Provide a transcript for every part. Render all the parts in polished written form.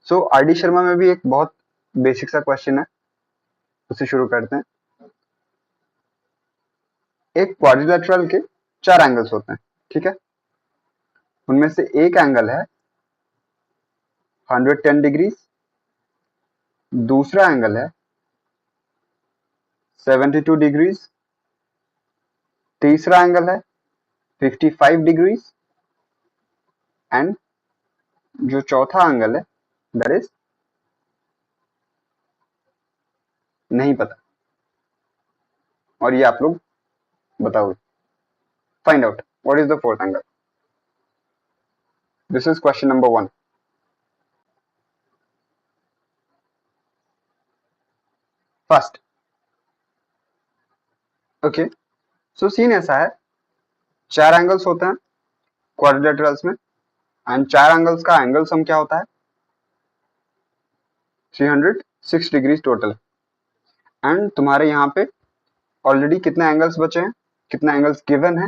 सो R D Sharma में भी एक बहुत बेसिक सा क्वेश्चन है, उसे शुरू करते हैं। एक क्वाड्रिलेटरल के 4 एंगल्स होते हैं, ठीक है। उनमें से एक एंगल है 110 डिग्री, दूसरा एंगल है 72 डिग्री, तीसरा एंगल है 55 डिग्री एंड जो चौथा एंगल है दैट इज नहीं पता, और ये आप लोग बताओगे। Find out what is the fourth angle. This is question number 1। First, okay, so scene ऐसा है, 4 एंगल्स होते हैं क्वाड्रिलेटरल्स में एंड 4 एंगल्स का एंगल सम क्या होता है 306 डिग्री टोटल। एंड तुम्हारे यहाँ पे ऑलरेडी कितने एंगल्स बचे हैं, कितने एंगल्स गिवन है,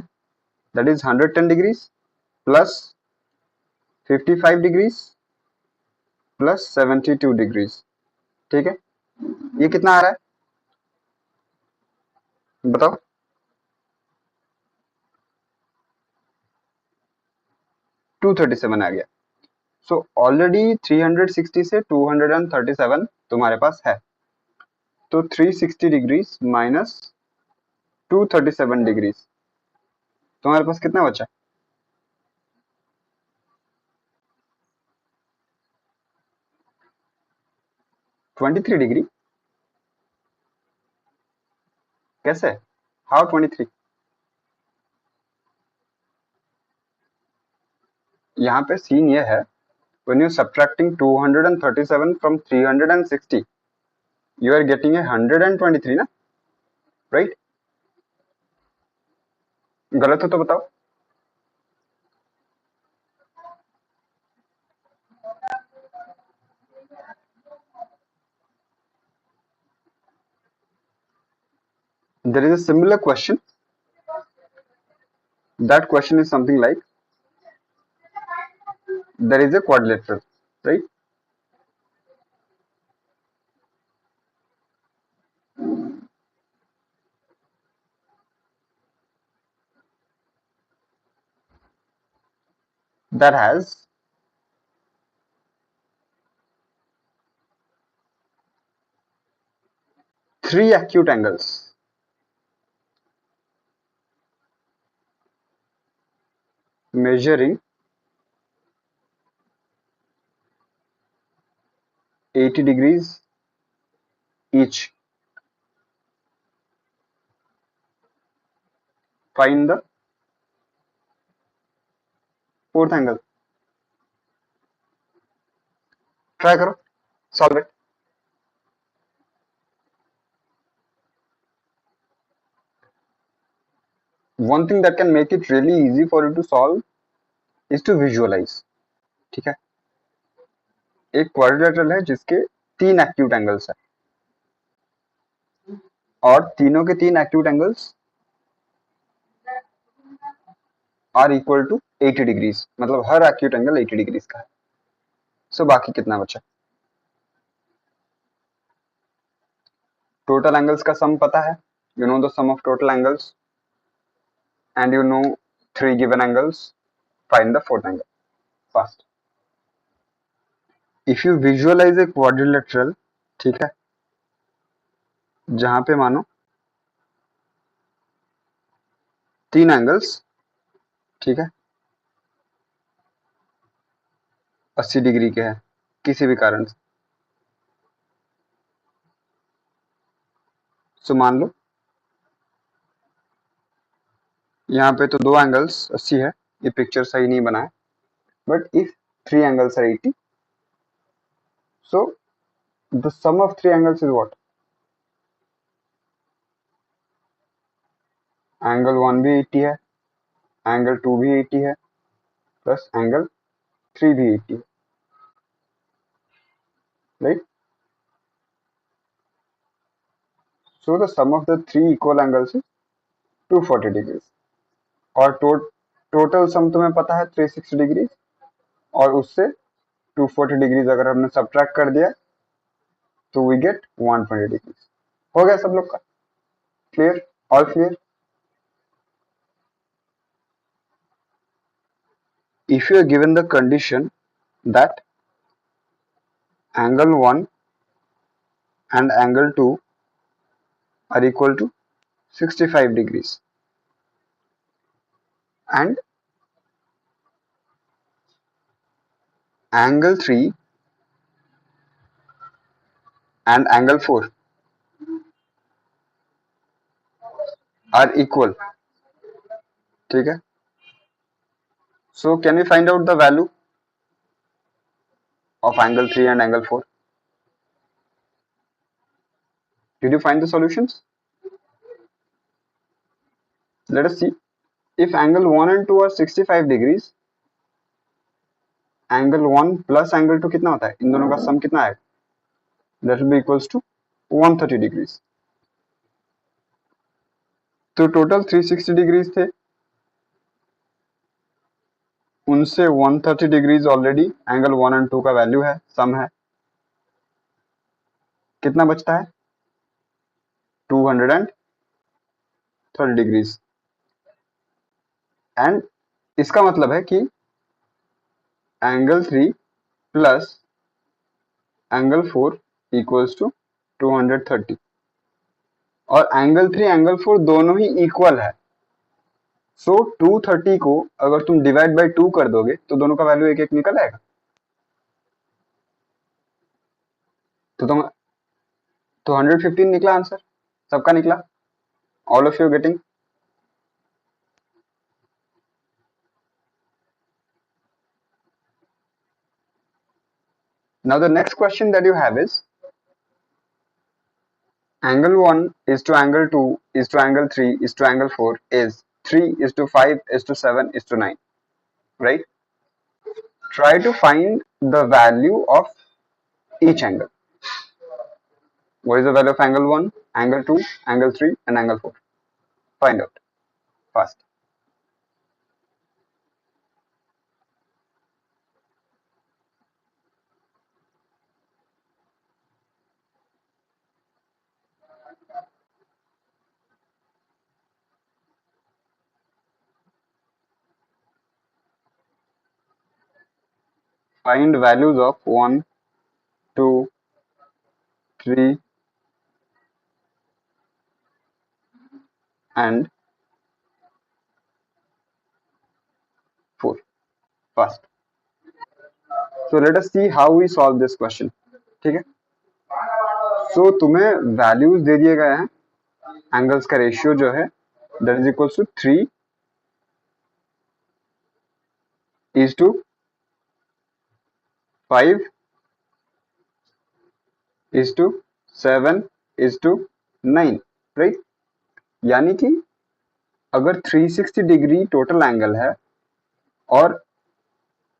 that is 110 degree plus 55 degree plus 72 degree, ठीक है। ये कितना आ रहा है बताओ। 237 आ गया। सो ऑलरेडी 360 से 237 तुम्हारे पास है, तो 360 डिग्री माइनस 237 डिग्री तुम्हारे पास कितना बचा, 23 डिग्री। कैसे, हाउ 23? यहाँ पे सीन ये है, when you subtracting 237 from 360 you are getting a 123 ना, राइट? गलत हो तो बताओ। There is a similar question. That question is something like, there is a quadrilateral, right? That has 3 acute angles measuring 80 degrees each. Find the fourth angle. Try करो, solve it. One thing that can make it really easy for you to solve is to visualize, ठीक है। एक quadrilateral है जिसके 3 acute angles है और तीनों के 3 acute angles are equal to 80 degrees, मतलब हर एक्यूट एंगल 80 डिग्रीज का है। सो बाकी कितना बचा, टोटल एंगल्स का सम पता है, you know the sum of total angles and you know 3 given angles, find the fourth angle. First, if you visualise a quadrilateral, ठीक है, जहां पे मानो 3 एंगल्स, ठीक है, 80 डिग्री के हैं किसी भी कारण से। सो मान लो यहाँ पे तो 2 एंगल्स 80 है, ये पिक्चर सही नहीं बना है, but if 3 angles are 80, so the sum of 3 angles is what, angle 1 भी 80 है, एंगल 2 भी 80 है, प्लस एंगल 3 भी 80 है, right? So the sum of the 3 equal angles is 240 degree, और टोटल सम तुम्हें पता है 360 डिग्री, और उससे 240 डिग्रीज अगर हमने सब्ट्रैक्ट कर दिया तो वी गेट 120 डिग्रीज। हो गया सब लोग का clear, all clear? If you are given the condition that angle 1 and angle 2 are equal to 65 degrees and angle 3 and angle 4 are equal, ठीक है? So can we find out the value of angle 3 and angle 4? Did you find the solutions? Let us see. If angle 1 and 2 are 65 degrees, angle 1 plus angle 2 कितना होता है? इन दोनों का सम कितना है? That will be equals to 130 degrees. तो total 360 degrees थे, उनसे 130 डिग्रीज ऑलरेडी एंगल 1 एंड 2 का वैल्यू है, सम है। कितना बचता है? 230 डिग्रीज। एंड इसका मतलब है कि angle 3 plus angle 4 equals to 230 और एंगल 3 एंगल 4 दोनों ही इक्वल है। सो 230 को अगर तुम डिवाइड बाय 2 कर दोगे तो दोनों का वैल्यू एक एक निकल आएगा। तो 115 निकला आंसर, सबका निकला। All of you getting? Now the next question that you have is angle 1 is to angle 2 is to angle 3 is to angle 4 is 3 is to 5 is to 7 is to 9, right? Try to find the value of each angle. What is the value of angle 1, angle 2, angle 3 and angle 4? Find out fast. Find values of 1, 2, 3 and 4 fast. So let us see how we solve this question. ठीक है? So तुम्हें values दे दिए गए हैं, angles का ratio जो है that is equals to 3 is to 5 is to 7 is to 9, right? यानी कि अगर 360 डिग्री टोटल एंगल है और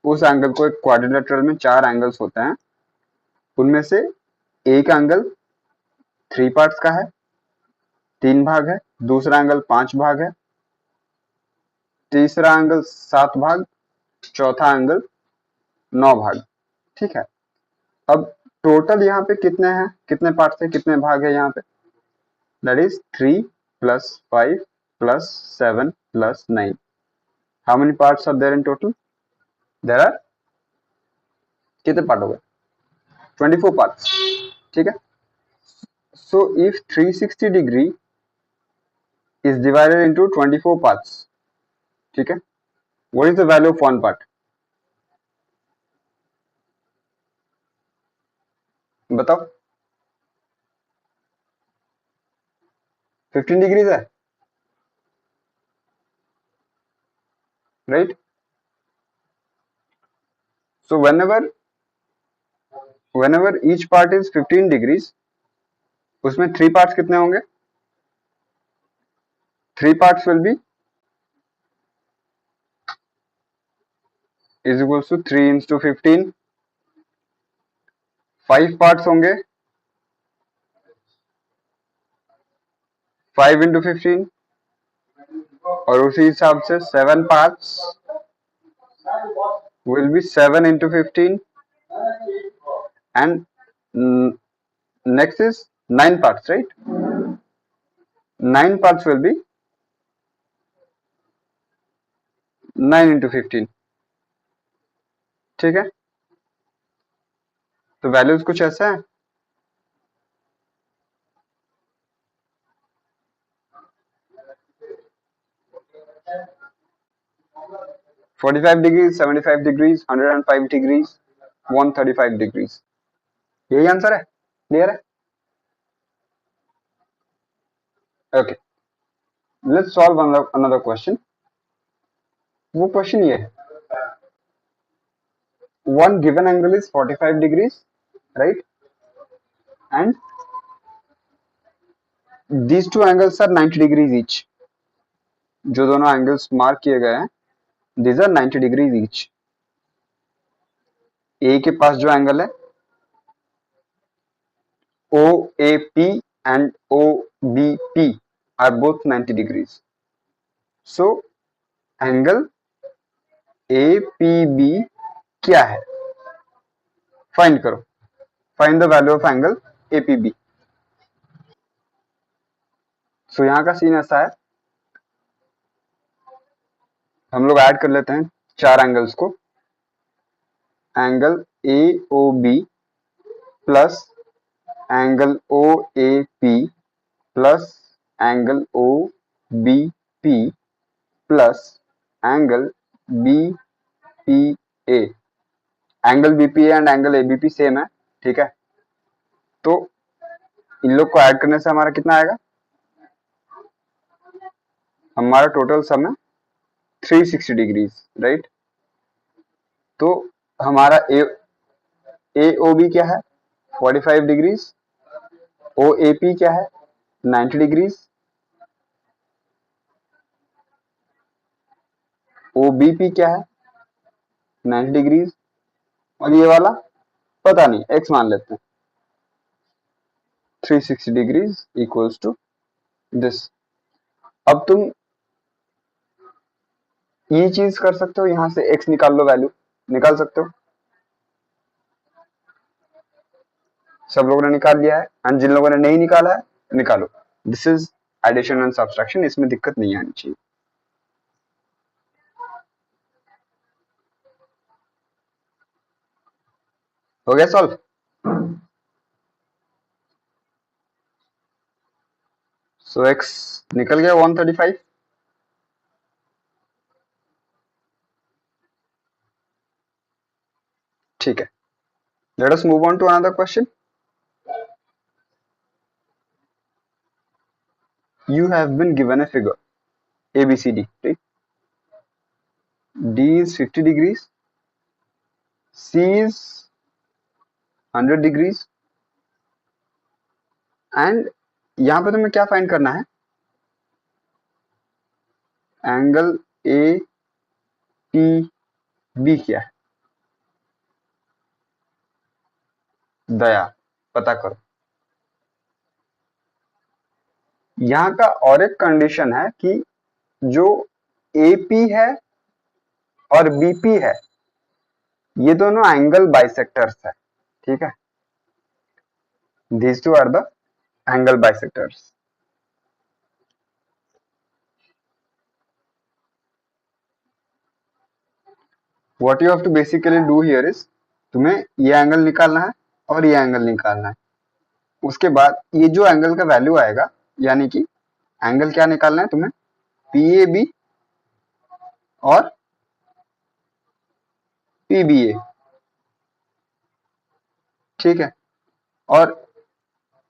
उस एंगल को एक क्वाड्रिलेटरल में 4 एंगल्स होते हैं, उनमें से एक एंगल 3 पार्ट्स का है, 3 भाग है, दूसरा एंगल 5 भाग है, तीसरा एंगल 7 भाग, चौथा एंगल 9 भाग, ठीक है? अब टोटल यहाँ पे कितने हैं, कितने पार्ट्स है, कितने भाग है यहाँ पे? That is 3 plus 5 plus 7 plus 9। How many parts are there in total? There are कितने पार्ट हो गए? 24 पार्ट्स, ठीक है? So if 360 degree is divided into 24 parts, ठीक है, what is the value of one part? बताओ। 15 डिग्रीज है, right? So whenever each part is 15 degrees, उसमें 3 पार्ट्स कितने होंगे? 3 parts will be is equals to 3 into 15। 5 parts होंगे 5 into 15 और उसी हिसाब से 7 parts will be 7 into 15 and next is 9 parts, right? 9 parts will be 9 into 15. ठीक है, तो वैल्यूज कुछ ऐसा है। $45 degrees, 75 degrees, 105 degrees, 135 degrees, यही आंसर है। क्लियर है? Okay, let's solve another question. वो क्वेश्चन ये है, one given angle is 45 degrees, right? And these two angles are 90 degrees each. जो दोनों एंगल्स मार्क किए गए हैं, these are 90 degrees each. ए के पास जो एंगल है OAP and OBP are both 90 degrees. So angle APB क्या है? फाइंड करो, find the value of angle APB. सो यहाँ का सीन ऐसा है, हम लोग ऐड कर लेते हैं 4 एंगल्स को। Angle AOB plus angle OAP plus angle OBP plus angle BPA। Angle BPA and angle ABP same है, ठीक है। तो इन लोग को ऐड करने से हमारा कितना आएगा? हमारा टोटल सम है 360 डिग्रीज, राइट। तो हमारा AOB क्या है? 45 डिग्रीज। OAP क्या है? 90 डिग्रीज। OBP क्या है? 90 डिग्रीज। और ये वाला पता नहीं, x मान लेते हैं। 360 डिग्रीज इक्वल्स टू दिस। अब तुम ये चीज कर सकते हो, यहां से x निकाल लो, वैल्यू निकाल सकते हो। सब लोगों ने निकाल लिया है, एंड जिन लोगों ने नहीं निकाला है निकालो। This is addition and subtraction, इसमें दिक्कत नहीं आनी चाहिए। हो गया सॉल्व? सो x निकल गया 135। ठीक है, let us move on to another question. You have been given a figure ABCD, right? D is 50 degrees, C is 100 degrees, and यहां पे तुम्हें क्या फाइंड करना है? एंगल APB क्या है? दया, पता करो। यहाँ का और एक कंडीशन है कि जो AP है और BP है, ये दोनों एंगल बाइसेक्टर्स है, ठीक है। These two are the angle bisectors. What you have to basically do here is, तुम्हें ये एंगल निकालना है और ये एंगल निकालना है। उसके बाद ये जो एंगल का वैल्यू आएगा, यानी कि एंगल क्या निकालना है तुम्हें? PAB और PBA, ठीक है। और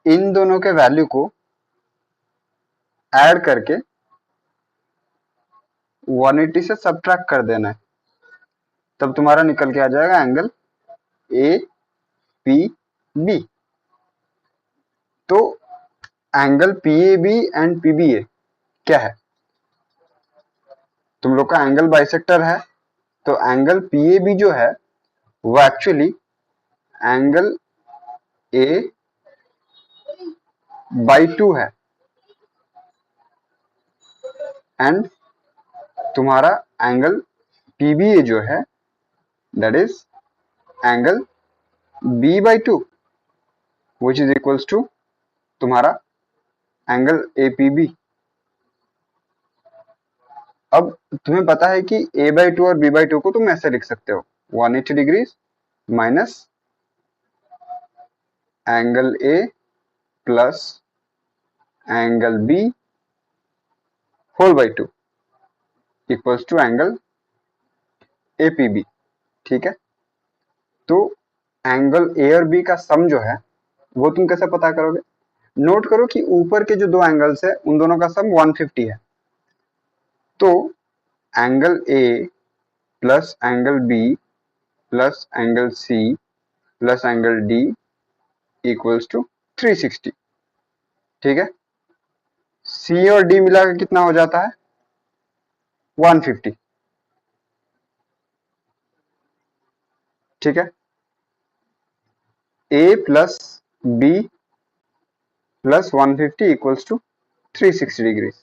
इन दोनों के वैल्यू को ऐड करके 180 से सब्ट्रैक्ट कर देना है, तब तुम्हारा निकल के आ जाएगा एंगल APB। तो एंगल PAB एंड PBA क्या है? तुम लोग का एंगल बाइसेक्टर है, तो एंगल PAB जो है वो एक्चुअली एंगल A/2 है, एंड तुम्हारा एंगल PBA जो है that is angle b/2 which is equals to तुम्हारा एंगल APB। अब तुम्हें पता है कि a/2 और b/2 को तुम ऐसे लिख सकते हो 180 degrees minus angle A plus angle B whole by 2 equals to angle APB। ठीक है, तो एंगल A और B का सम जो है वो तुम कैसे पता करोगे? नोट करो कि ऊपर के जो दो एंगल्स है उन दोनों का सम 150 है, तो angle A plus angle B plus angle C plus angle D equals to 360। ठीक है, C और D मिलाकर कितना हो जाता है? 150। ठीक है, A plus B plus 150 equals to 360 degrees.